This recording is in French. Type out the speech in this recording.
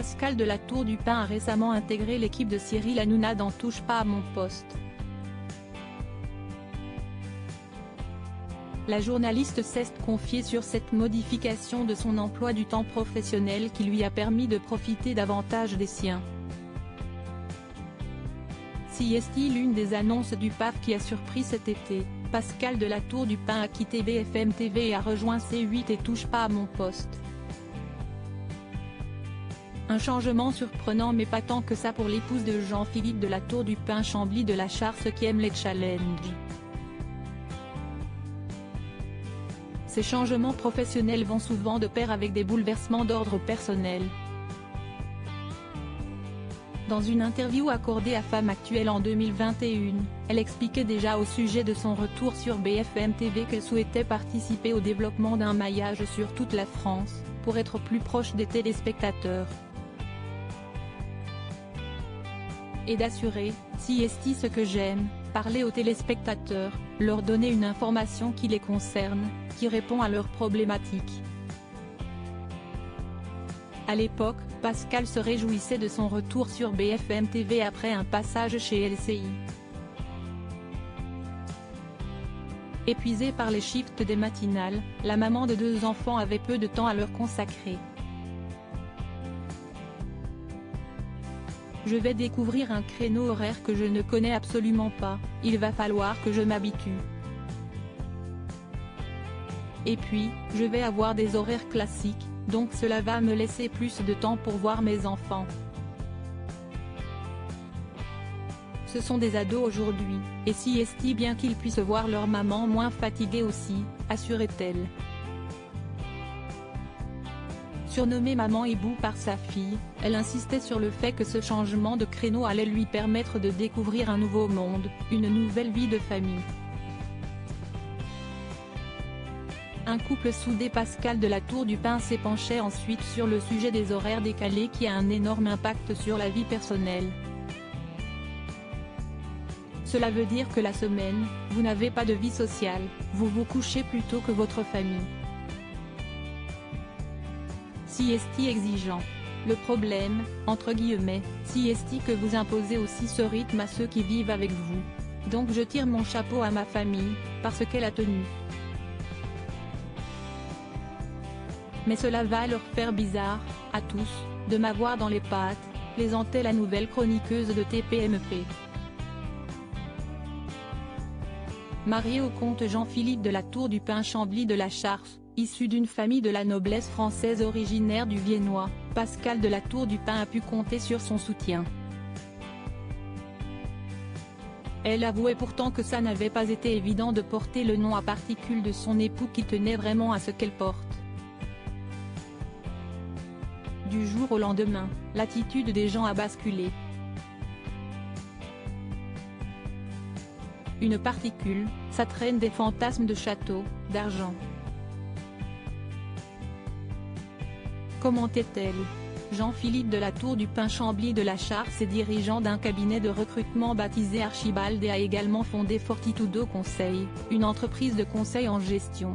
Pascal de la Tour du Pin a récemment intégré l'équipe de Cyril Hanouna dans Touche pas à mon poste. La journaliste s'est confiée sur cette modification de son emploi du temps professionnel qui lui a permis de profiter davantage des siens. Si est l'une des annonces du PAF qui a surpris cet été, Pascal de la Tour du Pin a quitté BFM TV et a rejoint C8 et Touche pas à mon poste. Un changement surprenant mais pas tant que ça pour l'épouse de Jean-Philippe de la Tour du Pin, Chambly de la Charce, qui aime les challenges. Ces changements professionnels vont souvent de pair avec des bouleversements d'ordre personnel. Dans une interview accordée à Femme Actuelle en 2021, elle expliquait déjà au sujet de son retour sur BFM TV qu'elle souhaitait participer au développement d'un maillage sur toute la France, pour être plus proche des téléspectateurs. Et d'assurer, si est ce que j'aime, parler aux téléspectateurs, leur donner une information qui les concerne, qui répond à leurs problématiques. À l'époque, Pascal se réjouissait de son retour sur BFM TV après un passage chez LCI. Épuisée par les shifts des matinales, la maman de 2 enfants avait peu de temps à leur consacrer. Je vais découvrir un créneau horaire que je ne connais absolument pas, il va falloir que je m'habitue. Et puis, je vais avoir des horaires classiques, donc cela va me laisser plus de temps pour voir mes enfants. Ce sont des ados aujourd'hui, et si est bien qu'ils puissent voir leur maman moins fatiguée aussi, assurait-elle. Surnommée Maman Hibou par sa fille, elle insistait sur le fait que ce changement de créneau allait lui permettre de découvrir un nouveau monde, une nouvelle vie de famille. Un couple soudé. Pascal de la Tour du Pin s'est penché ensuite sur le sujet des horaires décalés qui a un énorme impact sur la vie personnelle. Cela veut dire que la semaine, vous n'avez pas de vie sociale, vous vous couchez plus tôt que votre famille. Si est exigeant. Le problème, entre guillemets, si est que vous imposez aussi ce rythme à ceux qui vivent avec vous. Donc je tire mon chapeau à ma famille, parce qu'elle a tenu. Mais cela va leur faire bizarre, à tous, de m'avoir dans les pattes, plaisantait la nouvelle chroniqueuse de TPMP. Mariée au comte Jean-Philippe de la Tour du Pin, Chambly de la Charce, issu d'une famille de la noblesse française originaire du Viennois, Pascal de la Tour du Pin a pu compter sur son soutien. Elle avouait pourtant que ça n'avait pas été évident de porter le nom à particules de son époux qui tenait vraiment à ce qu'elle porte. Du jour au lendemain, l'attitude des gens a basculé. Une particule, ça traîne des fantasmes de château, d'argent. Commentait-elle. Jean-Philippe de la Tour du Pin, Chambly de la Charce et dirigeant d'un cabinet de recrutement baptisé Archibald, et a également fondé Fortitudo Conseil, une entreprise de conseil en gestion.